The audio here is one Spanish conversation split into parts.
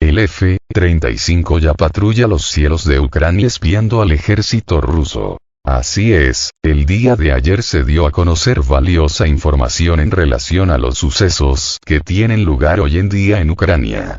El F-35 ya patrulla los cielos de Ucrania espiando al ejército ruso. Así es, el día de ayer se dio a conocer valiosa información en relación a los sucesos que tienen lugar hoy en día en Ucrania.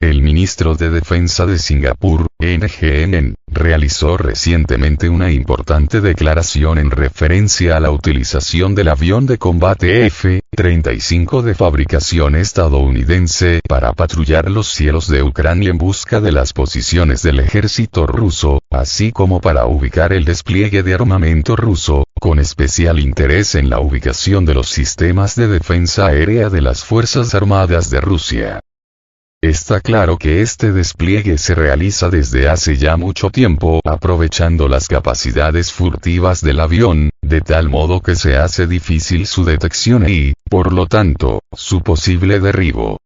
El ministro de Defensa de Singapur, NGN, realizó recientemente una importante declaración en referencia a la utilización del avión de combate F-35 de fabricación estadounidense para patrullar los cielos de Ucrania en busca de las posiciones del ejército ruso, así como para ubicar el despliegue de armamento ruso, con especial interés en la ubicación de los sistemas de defensa aérea de las Fuerzas Armadas de Rusia. Está claro que este despliegue se realiza desde hace ya mucho tiempo aprovechando las capacidades furtivas del avión, de tal modo que se hace difícil su detección y, por lo tanto, su posible derribo.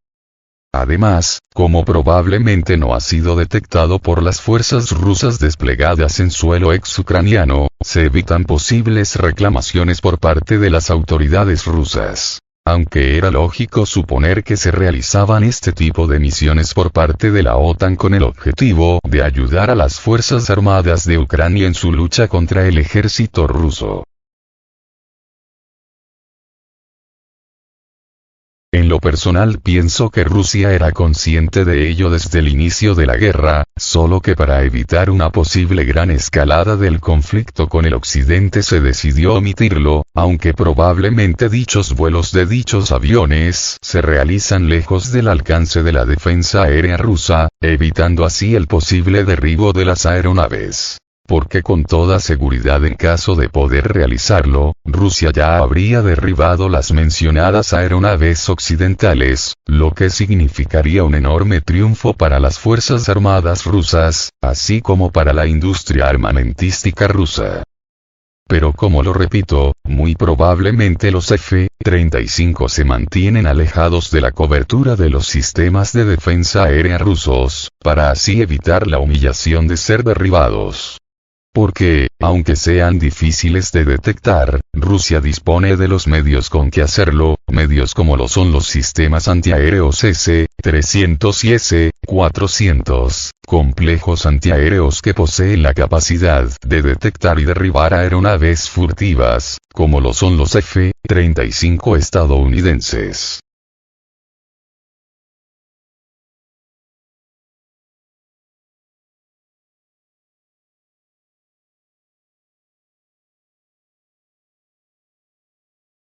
Además, como probablemente no ha sido detectado por las fuerzas rusas desplegadas en suelo ex-ucraniano, se evitan posibles reclamaciones por parte de las autoridades rusas. Aunque era lógico suponer que se realizaban este tipo de misiones por parte de la OTAN con el objetivo de ayudar a las Fuerzas Armadas de Ucrania en su lucha contra el ejército ruso. En lo personal pienso que Rusia era consciente de ello desde el inicio de la guerra, solo que para evitar una posible gran escalada del conflicto con el occidente se decidió omitirlo, aunque probablemente dichos vuelos de dichos aviones se realizan lejos del alcance de la defensa aérea rusa, evitando así el posible derribo de las aeronaves. Porque con toda seguridad en caso de poder realizarlo, Rusia ya habría derribado las mencionadas aeronaves occidentales, lo que significaría un enorme triunfo para las Fuerzas Armadas rusas, así como para la industria armamentística rusa. Pero como lo repito, muy probablemente los F-35 se mantienen alejados de la cobertura de los sistemas de defensa aérea rusos, para así evitar la humillación de ser derribados. Porque, aunque sean difíciles de detectar, Rusia dispone de los medios con que hacerlo, medios como lo son los sistemas antiaéreos S-300 y S-400, complejos antiaéreos que poseen la capacidad de detectar y derribar aeronaves furtivas, como lo son los F-35 estadounidenses.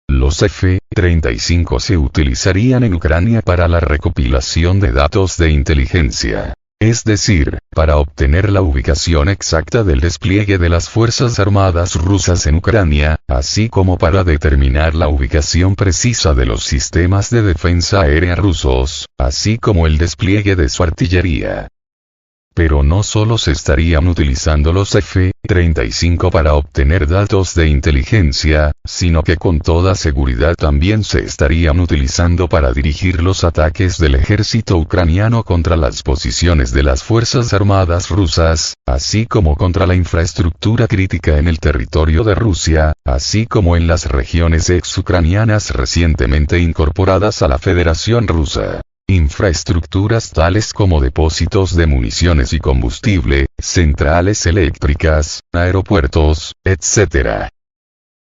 Los F-35 se utilizarían en Ucrania para la recopilación de datos de inteligencia. Es decir, para obtener la ubicación exacta del despliegue de las Fuerzas Armadas rusas en Ucrania, así como para determinar la ubicación precisa de los sistemas de defensa aérea rusos, así como el despliegue de su artillería. Pero no solo se estarían utilizando los F-35 para obtener datos de inteligencia, sino que con toda seguridad también se estarían utilizando para dirigir los ataques del ejército ucraniano contra las posiciones de las Fuerzas Armadas rusas, así como contra la infraestructura crítica en el territorio de Rusia, así como en las regiones ex-ucranianas recientemente incorporadas a la Federación Rusa. Infraestructuras tales como depósitos de municiones y combustible, centrales eléctricas, aeropuertos, etc.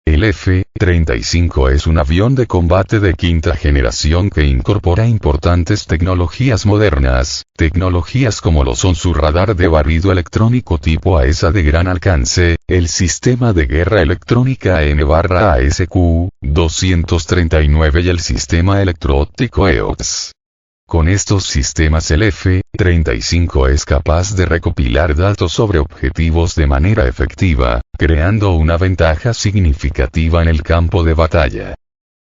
El F-35 es un avión de combate de quinta generación que incorpora importantes tecnologías modernas, tecnologías como lo son su radar de barrido electrónico tipo AESA de gran alcance, el sistema de guerra electrónica AN/ASQ-239 y el sistema electro-óptico EOX. Con estos sistemas el F-35 es capaz de recopilar datos sobre objetivos de manera efectiva, creando una ventaja significativa en el campo de batalla.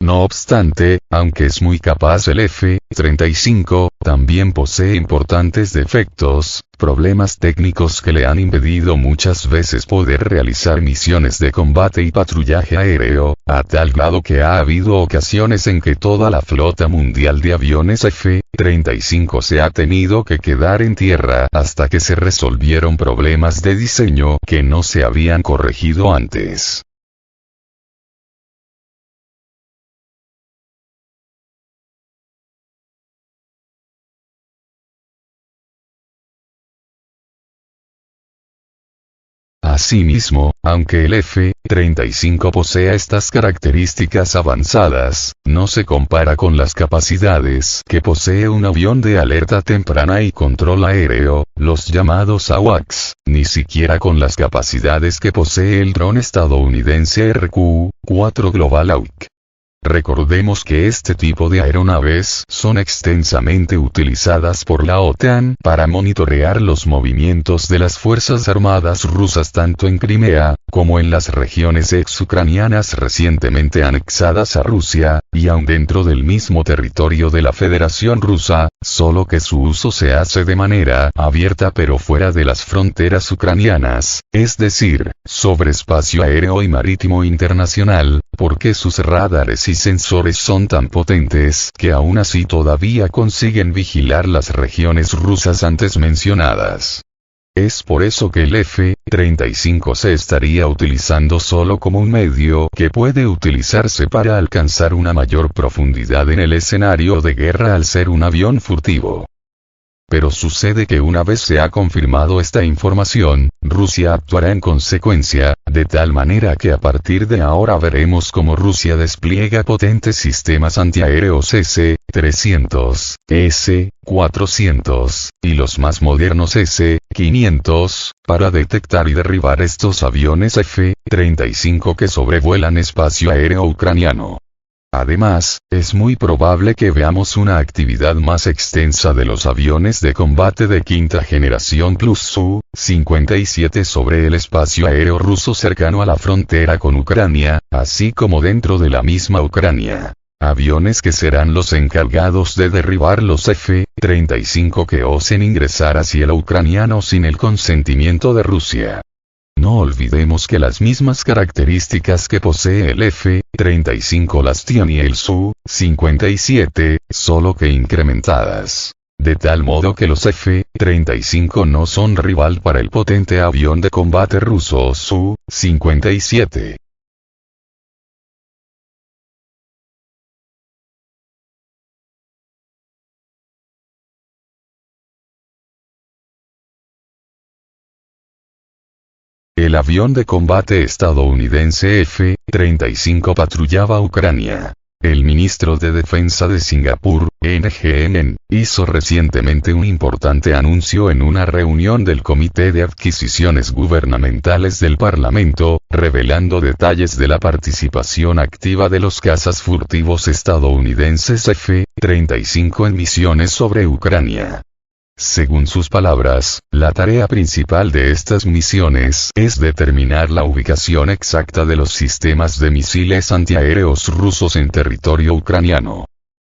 No obstante, aunque es muy capaz el F-35, también posee importantes defectos, problemas técnicos que le han impedido muchas veces poder realizar misiones de combate y patrullaje aéreo, a tal grado que ha habido ocasiones en que toda la flota mundial de aviones F-35 se ha tenido que quedar en tierra hasta que se resolvieron problemas de diseño que no se habían corregido antes. Asimismo, aunque el F-35 posea estas características avanzadas, no se compara con las capacidades que posee un avión de alerta temprana y control aéreo, los llamados AWACS, ni siquiera con las capacidades que posee el dron estadounidense RQ-4 Global Hawk. Recordemos que este tipo de aeronaves son extensamente utilizadas por la OTAN para monitorear los movimientos de las fuerzas armadas rusas tanto en Crimea, como en las regiones ex-ucranianas recientemente anexadas a Rusia, y aun dentro del mismo territorio de la Federación Rusa, solo que su uso se hace de manera abierta pero fuera de las fronteras ucranianas, es decir, sobre espacio aéreo y marítimo internacional, porque sus radares y sensores son tan potentes que aún así todavía consiguen vigilar las regiones rusas antes mencionadas. Es por eso que el F-35 se estaría utilizando solo como un medio que puede utilizarse para alcanzar una mayor profundidad en el escenario de guerra al ser un avión furtivo. Pero sucede que una vez se ha confirmado esta información, Rusia actuará en consecuencia, de tal manera que a partir de ahora veremos cómo Rusia despliega potentes sistemas antiaéreos S-300, S-400, y los más modernos S-500, para detectar y derribar estos aviones F-35 que sobrevuelan espacio aéreo ucraniano. Además, es muy probable que veamos una actividad más extensa de los aviones de combate de quinta generación plus Su-57 sobre el espacio aéreo ruso cercano a la frontera con Ucrania, así como dentro de la misma Ucrania. Aviones que serán los encargados de derribar los F-35 que osen ingresar a cielo ucraniano sin el consentimiento de Rusia. No olvidemos que las mismas características que posee el F-35 las tiene el Su-57, solo que incrementadas. De tal modo que los F-35 no son rival para el potente avión de combate ruso Su-57. El avión de combate estadounidense F-35 patrullaba Ucrania. El ministro de Defensa de Singapur, NGN, hizo recientemente un importante anuncio en una reunión del Comité de Adquisiciones Gubernamentales del Parlamento, revelando detalles de la participación activa de los cazas furtivos estadounidenses F-35 en misiones sobre Ucrania. Según sus palabras, la tarea principal de estas misiones es determinar la ubicación exacta de los sistemas de misiles antiaéreos rusos en territorio ucraniano.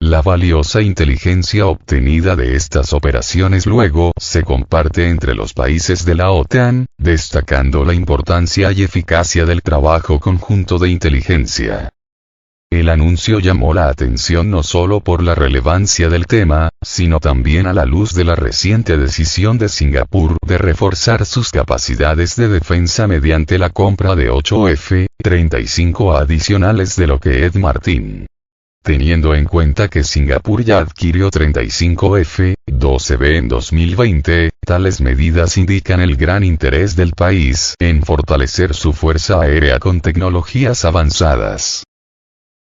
La valiosa inteligencia obtenida de estas operaciones luego se comparte entre los países de la OTAN, destacando la importancia y eficacia del trabajo conjunto de inteligencia. El anuncio llamó la atención no solo por la relevancia del tema, sino también a la luz de la reciente decisión de Singapur de reforzar sus capacidades de defensa mediante la compra de 8 F-35 adicionales de Lockheed Martin. Teniendo en cuenta que Singapur ya adquirió 35 F-12B en 2020, tales medidas indican el gran interés del país en fortalecer su fuerza aérea con tecnologías avanzadas.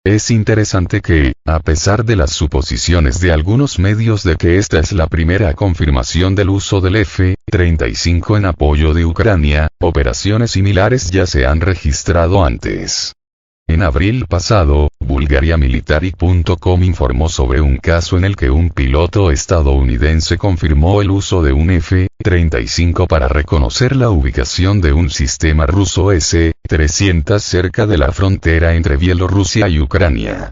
Es interesante que, a pesar de las suposiciones de algunos medios de que esta es la primera confirmación del uso del F-35 en apoyo de Ucrania, operaciones similares ya se han registrado antes. En abril pasado, BulgariaMilitary.com informó sobre un caso en el que un piloto estadounidense confirmó el uso de un F-35 para reconocer la ubicación de un sistema ruso S-300 cerca de la frontera entre Bielorrusia y Ucrania.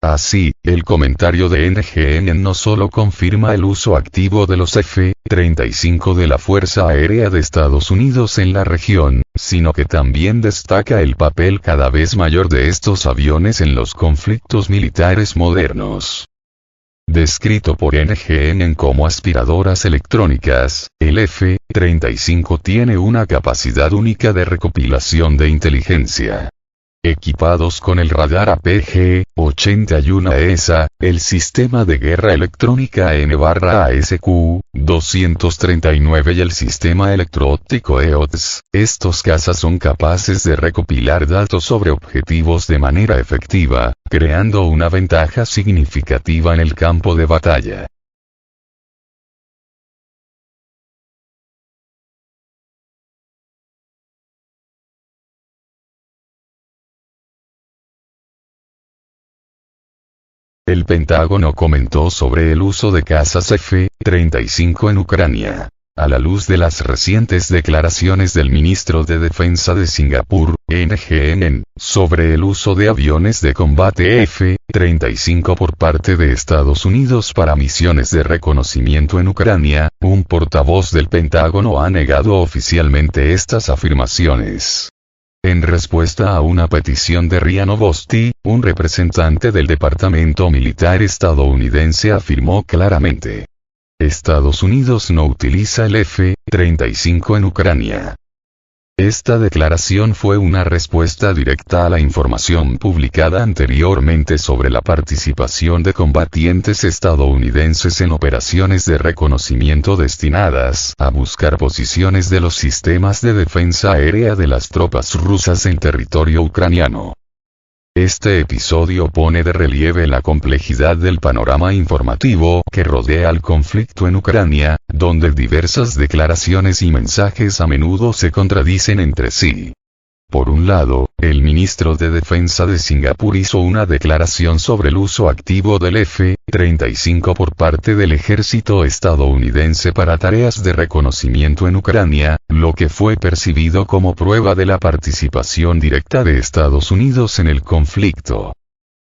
Así, el comentario de NGN no solo confirma el uso activo de los F-35 de la Fuerza Aérea de Estados Unidos en la región, sino que también destaca el papel cada vez mayor de estos aviones en los conflictos militares modernos. Descrito por NGN como aspiradoras electrónicas, el F-35 tiene una capacidad única de recopilación de inteligencia. Equipados con el radar APG-81 ESA, el sistema de guerra electrónica N/ASQ-239 y el sistema electro-óptico EOTS, estos cazas son capaces de recopilar datos sobre objetivos de manera efectiva, creando una ventaja significativa en el campo de batalla. El Pentágono comentó sobre el uso de cazas F-35 en Ucrania. A la luz de las recientes declaraciones del ministro de Defensa de Singapur, NGN, sobre el uso de aviones de combate F-35 por parte de Estados Unidos para misiones de reconocimiento en Ucrania, un portavoz del Pentágono ha negado oficialmente estas afirmaciones. En respuesta a una petición de RIA Novosti, un representante del Departamento Militar estadounidense afirmó claramente: Estados Unidos no utiliza el F-35 en Ucrania. Esta declaración fue una respuesta directa a la información publicada anteriormente sobre la participación de combatientes estadounidenses en operaciones de reconocimiento destinadas a buscar posiciones de los sistemas de defensa aérea de las tropas rusas en territorio ucraniano. Este episodio pone de relieve la complejidad del panorama informativo que rodea al conflicto en Ucrania, donde diversas declaraciones y mensajes a menudo se contradicen entre sí. Por un lado, el ministro de Defensa de Singapur hizo una declaración sobre el uso activo del F-35 por parte del ejército estadounidense para tareas de reconocimiento en Ucrania, lo que fue percibido como prueba de la participación directa de Estados Unidos en el conflicto.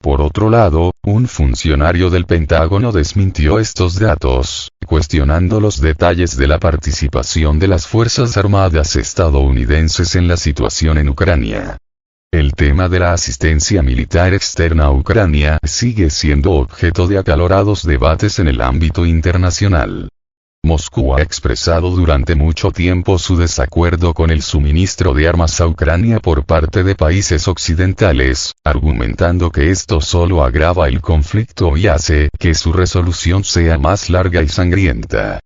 Por otro lado, un funcionario del Pentágono desmintió estos datos, cuestionando los detalles de la participación de las Fuerzas Armadas estadounidenses en la situación en Ucrania. El tema de la asistencia militar externa a Ucrania sigue siendo objeto de acalorados debates en el ámbito internacional. Moscú ha expresado durante mucho tiempo su desacuerdo con el suministro de armas a Ucrania por parte de países occidentales, argumentando que esto solo agrava el conflicto y hace que su resolución sea más larga y sangrienta.